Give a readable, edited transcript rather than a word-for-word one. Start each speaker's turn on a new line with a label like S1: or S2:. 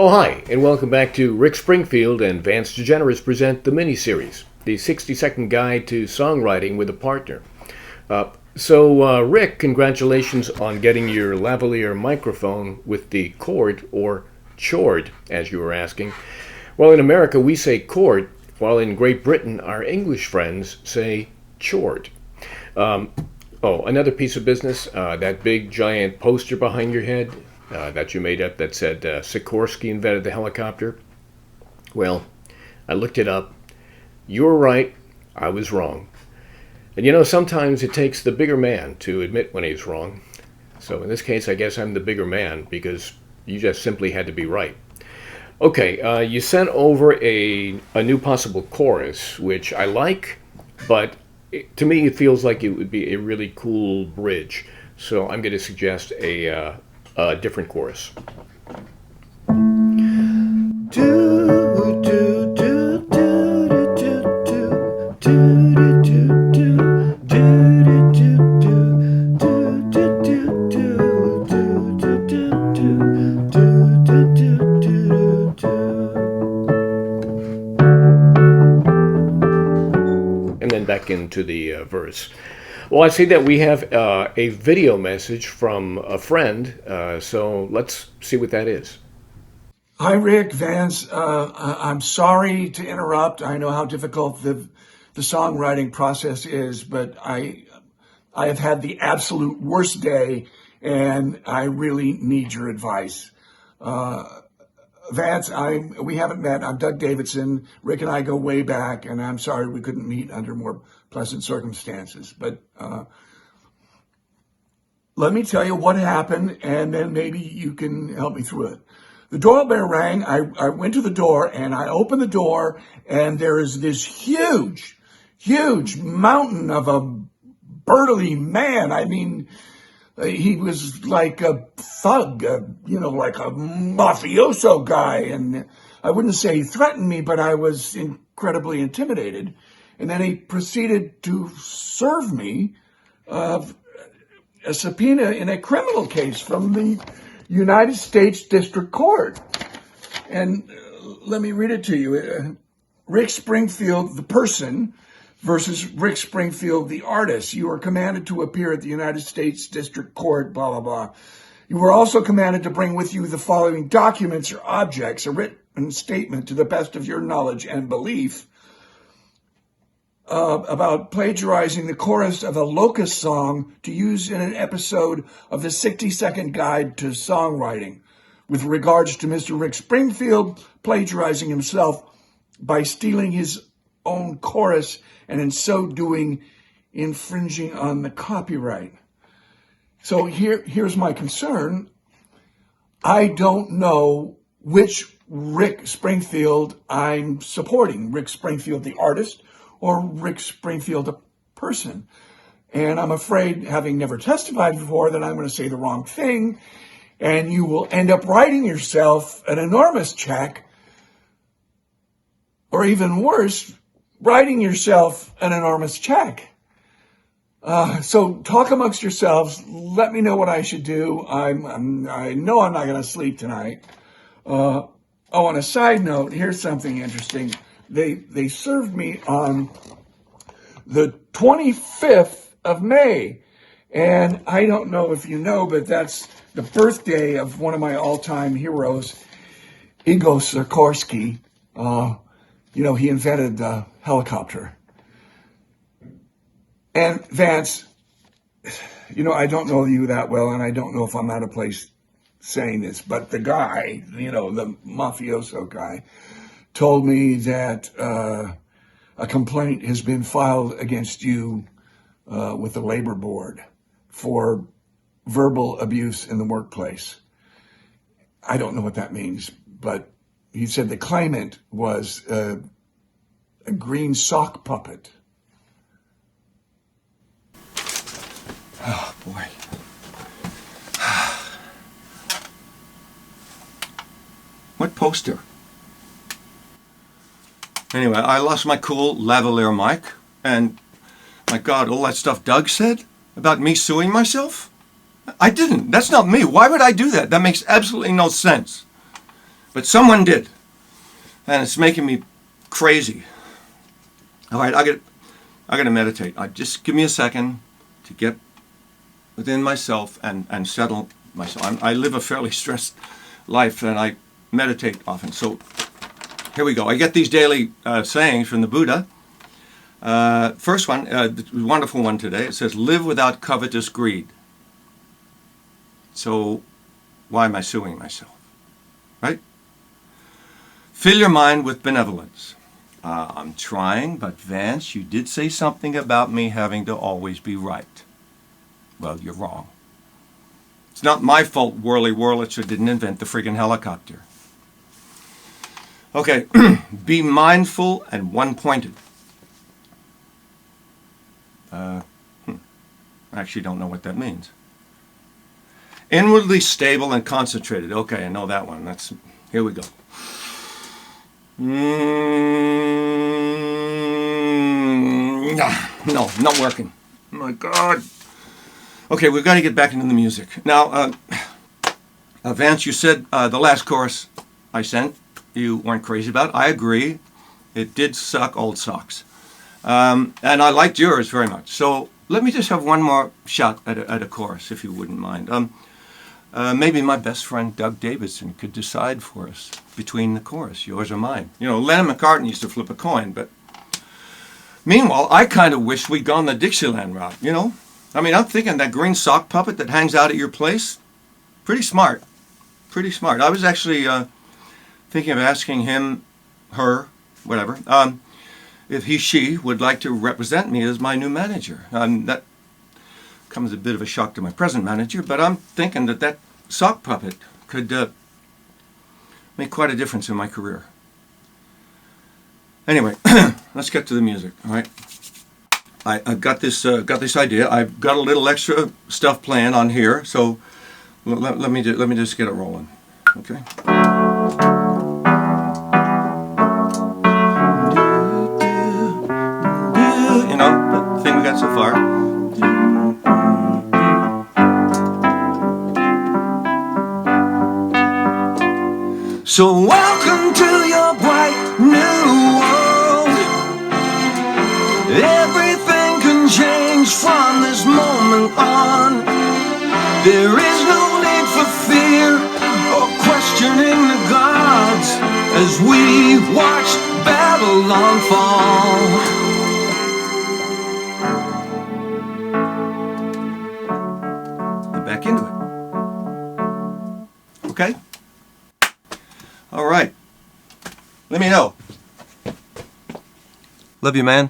S1: Oh, hi, and welcome back to Rick Springfield and Vance DeGeneres present the Miniseries, the 60-second guide to songwriting with a partner. Rick, congratulations on getting your lavalier microphone with the cord, or chord, as you were asking. Well, in America, we say cord, while in Great Britain, our English friends say chord. Another piece of business, that big giant poster behind your head that you made up that said Sikorsky invented the helicopter. Well, I looked it up. You were right. I was wrong. And you know, sometimes it takes the bigger man to admit when he's wrong. So in this case, I guess I'm the bigger man because you just simply had to be right. Okay, you sent over a new possible chorus, which I like, but to me it feels like it would be a really cool bridge. So I'm going to suggest a different chorus. And then back into the verse. Well, I see that we have a video message from a friend, so let's see what that is.
S2: Hi, Rick, Vance. I'm sorry to interrupt. I know how difficult the songwriting process is, but I have had the absolute worst day, and I really need your advice. Vance, we haven't met. I'm Doug Davidson. Rick and I go way back, and I'm sorry we couldn't meet under more pleasant circumstances. But let me tell you what happened, and then maybe you can help me through it. The doorbell rang. I went to the door, and I opened the door, and there is this huge mountain of a burly man. I mean, he was like a thug, like a mafioso guy. And I wouldn't say he threatened me, but I was incredibly intimidated. And then he proceeded to serve me a subpoena in a criminal case from the United States District Court. And let me read it to you. Rick Springfield, the person, versus Rick Springfield, the artist. You are commanded to appear at the United States District Court, blah, blah, blah. You were also commanded to bring with you the following documents or objects: a written statement to the best of your knowledge and belief about plagiarizing the chorus of a Locust song to use in an episode of the 60-second guide to songwriting, with regards to Mr. Rick Springfield plagiarizing himself by stealing his own chorus and in so doing infringing on the copyright. So here's my concern. I don't know which Rick Springfield I'm supporting, Rick Springfield the artist or Rick Springfield a person. And I'm afraid, having never testified before, that I'm going to say the wrong thing, and you will end up writing yourself an enormous check, or even worse, writing yourself an enormous check. So talk amongst yourselves. Let me know what I should do. I know I'm not going to sleep tonight. On a side note, here's something interesting. They served me on the 25th of May. And I don't know if you know, but that's the birthday of one of my all-time heroes, Igor Sikorsky. He invented the helicopter. And Vance, I don't know you that well, and I don't know if I'm out of place saying this, but the guy, the mafioso guy, told me that a complaint has been filed against you with the labor board for verbal abuse in the workplace. I don't know what that means, but he said the claimant was a green sock puppet. Oh, boy. What poster?
S3: Anyway, I lost my cool lavalier mic, and my God, all that stuff Doug said about me suing myself? I didn't. That's not me. Why would I do that? That makes absolutely no sense. But someone did. And it's making me crazy. All right, I got to meditate. Just give me a second to get within myself and settle myself. I live a fairly stressed life, and I meditate often. So here we go. I get these daily sayings from the Buddha. First one, the wonderful one today. It says, live without covetous greed. So why am I suing myself? Right? Fill your mind with benevolence. I'm trying, but Vance, you did say something about me having to always be right. Well, you're wrong. It's not my fault Whirly Wurlitzer didn't invent the friggin' helicopter. Okay, be mindful and one-pointed. I actually don't know what that means. Inwardly stable and concentrated. Okay, I know that one. Here we go. No, not working. Oh my God. Okay, we've got to get back into the music. Now, Vance, you said the last chorus I sent, you weren't crazy about. I agree. It did suck old socks. And I liked yours very much. So let me just have one more shot at a chorus, if you wouldn't mind. Maybe my best friend Doug Davidson could decide for us between the chorus, yours or mine. You know, Lennon McCartney used to flip a coin, but meanwhile, I kind of wish we'd gone the Dixieland route, you know? I mean, I'm thinking that green sock puppet that hangs out at your place, pretty smart. Pretty smart. I was actually thinking of asking him, her, whatever, if she would like to represent me as my new manager. That comes a bit of a shock to my present manager, but I'm thinking that sock puppet could make quite a difference in my career. Anyway, let's get to the music, all right? I've got this idea. I've got a little extra stuff playing on here, so let me just get it rolling, okay? You know, the thing we got so far. So welcome to your bright new world. Everything can change from this moment on. There is no need for fear or questioning the gods as we watch Babylon fall. Back into it. Okay? All right. Let me know. Love you, man.